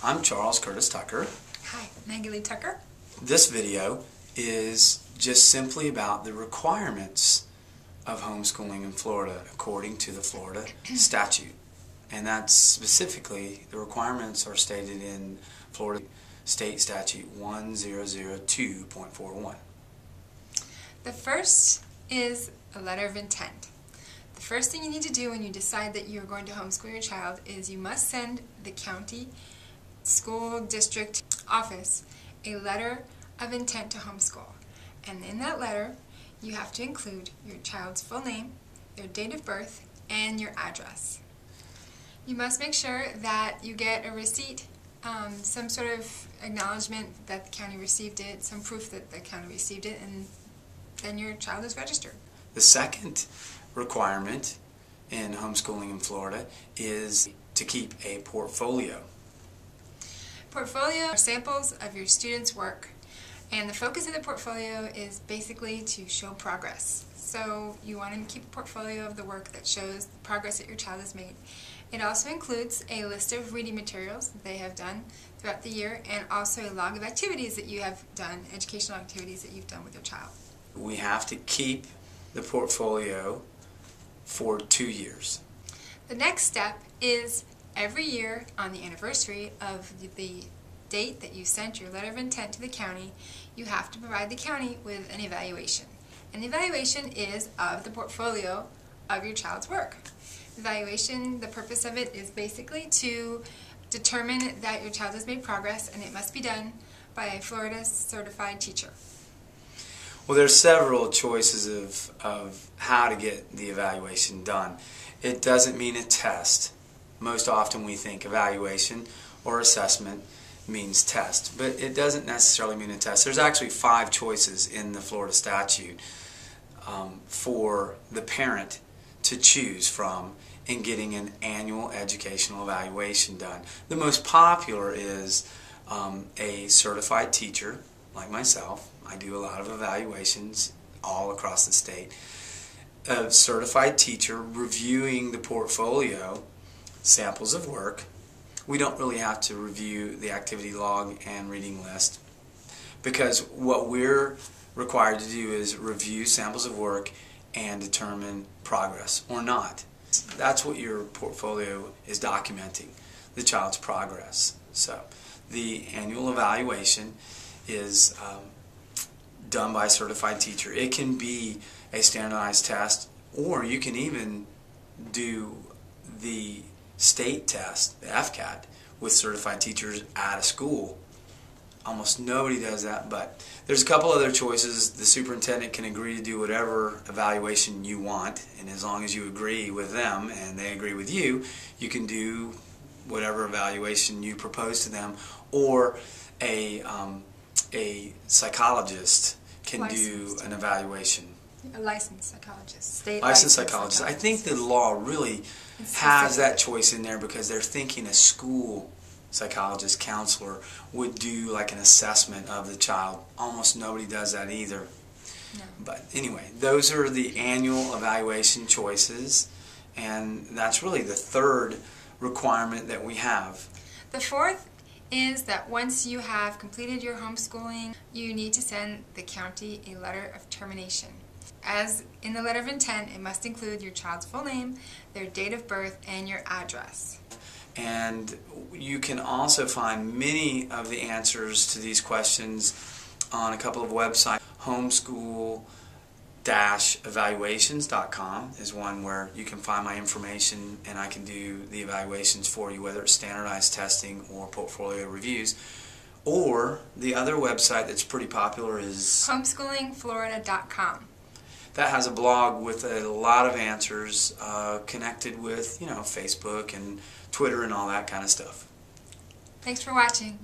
I'm Charles Curtis Tucker. Hi, Maggie Lee Tucker. This video is just simply about the requirements of homeschooling in Florida according to the Florida statute. And that's specifically, the requirements are stated in Florida State Statute 1002.41. The first is a letter of intent. The first thing you need to do when you decide that you're going to homeschool your child is you must send the county school district office a letter of intent to homeschool. And in that letter, you have to include your child's full name, their date of birth, and your address. You must make sure that you get a receipt, some sort of acknowledgement that the county received it, some proof that the county received it, and then your child is registered. The second requirement in homeschooling in Florida is to keep a portfolio. Portfolio are samples of your students' work, and the focus of the portfolio is basically to show progress. So you want to keep a portfolio of the work that shows the progress that your child has made. It also includes a list of reading materials that they have done throughout the year, and also a log of activities that you have done, educational activities that you've done with your child. We have to keep the portfolio for 2 years. The next step is every year on the anniversary of the date that you sent your letter of intent to the county, you have to provide the county with an evaluation. And the evaluation is of the portfolio of your child's work. Evaluation, the purpose of it is basically to determine that your child has made progress, and it must be done by a Florida certified teacher. Well, there's several choices of how to get the evaluation done. It doesn't mean a test. Most often we think evaluation or assessment means test, but it doesn't necessarily mean a test. There's actually 5 choices in the Florida statute for the parent to choose from in getting an annual educational evaluation done. The most popular is a certified teacher like myself. I do a lot of evaluations all across the state. A certified teacher reviewing the portfolio, samples of work. We don't really have to review the activity log and reading list, because what we're required to do is review samples of work and determine progress or not. That's what your portfolio is documenting, the child's progress. So the annual evaluation is done by a certified teacher. It can be a standardized test, or you can even do the state test, the FCAT, with certified teachers at a school. Almost nobody does that, but there's a couple other choices. The superintendent can agree to do whatever evaluation you want, and as long as you agree with them and they agree with you, you can do whatever evaluation you propose to them, or a psychologist can do an evaluation. A licensed psychologist. State licensed psychologist. I think the law really has that choice in there because they're thinking a school psychologist, counselor would do like an assessment of the child. Almost nobody does that either. No. But anyway, those are the annual evaluation choices, and that's really the third requirement that we have. The fourth is that once you have completed your homeschooling, you need to send the county a letter of termination. As in the letter of intent, it must include your child's full name, their date of birth, and your address. And you can also find many of the answers to these questions on a couple of websites. Homeschool-evaluations.com is one where you can find my information, and I can do the evaluations for you, whether it's standardized testing or portfolio reviews. Or the other website that's pretty popular is homeschoolingflorida.com. That has a blog with a lot of answers connected with, Facebook and Twitter and all that kind of stuff. Thanks for watching.